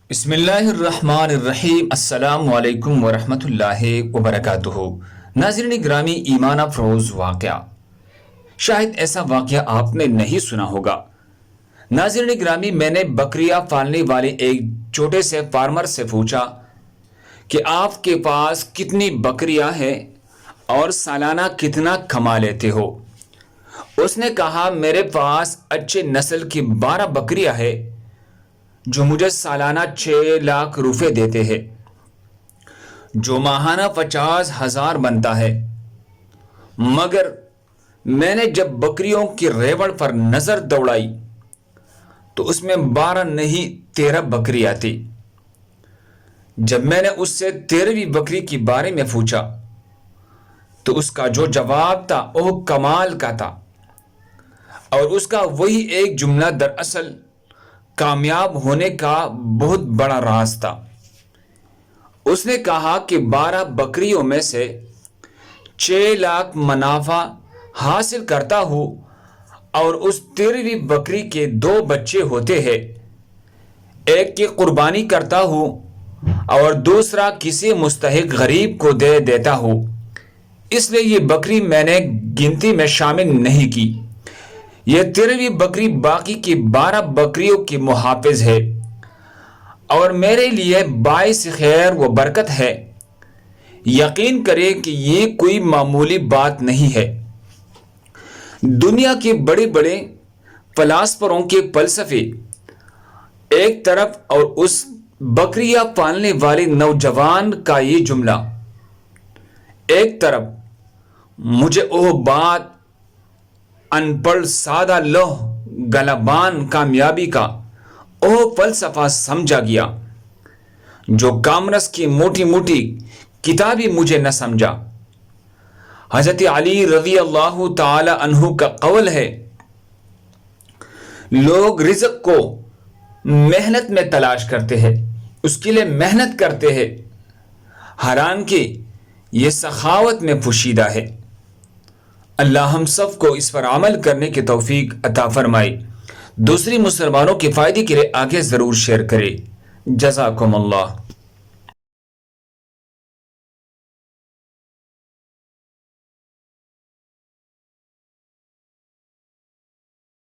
بسم اللہ الرحمن الرحیم۔ السلام علیکم ورحمۃ اللہ وبرکاتہ۔ ناظرین گرامی، ایمان افروز واقعہ، شاید ایسا واقعہ آپ نے نہیں سنا ہوگا۔ ناظرین گرامی، میں نے بکریاں پالنے والے ایک چھوٹے سے فارمر سے پوچھا کہ آپ کے پاس کتنی بکریاں ہیں اور سالانہ کتنا کما لیتے ہو؟ اس نے کہا میرے پاس اچھے نسل کی 12 بکریاں ہیں جو مجھے سالانہ 6 لاکھ روپے دیتے ہیں، جو ماہانہ 50,000 بنتا ہے۔ مگر میں نے جب بکریوں کی ریوڑ پر نظر دوڑائی تو اس میں 12 نہیں 13 بکریاں تھی۔ جب میں نے اس سے 13ویں بکری کے بارے میں پوچھا تو اس کا جو جواب تھا وہ کمال کا تھا، اور اس کا وہی ایک جملہ دراصل کامیاب ہونے کا بہت بڑا راز تھا۔ اس نے کہا کہ 12 بکریوں میں سے 6 لاکھ منافع حاصل کرتا ہوں، اور اس 13ویں بکری کے 2 بچے ہوتے ہیں، ایک کی قربانی کرتا ہوں اور دوسرا کسی مستحق غریب کو دے دیتا ہوں۔ اس لیے یہ بکری میں نے گنتی میں شامل نہیں کی۔ یہ 13ویں بکری باقی کی 12 بکریوں کی محافظ ہے اور میرے لیے باعث خیر و برکت ہے۔ یقین کرے کہ یہ کوئی معمولی بات نہیں ہے۔ دنیا کے بڑے بڑے فلاسفوں کے فلسفے ایک طرف اور اس بکریاں پالنے والے نوجوان کا یہ جملہ ایک طرف، مجھے وہ بات ان پڑھ سادہ لوح گلبان کامیابی کا وہ فلسفہ سمجھا گیا جو کامرس کی موٹی موٹی کتابی مجھے نہ سمجھا۔ حضرت علی رضی اللہ تعالی عنہ کا قول ہے، لوگ رزق کو محنت میں تلاش کرتے ہیں، اس کے لیے محنت کرتے ہیں، حالانکہ یہ سخاوت میں پوشیدہ ہے۔ اللہ ہم سب کو اس پر عمل کرنے کی توفیق عطا فرمائے۔ دوسری مسلمانوں کے فائدے کے لیے آگے ضرور شیئر کرے۔ جزاکم اللہ۔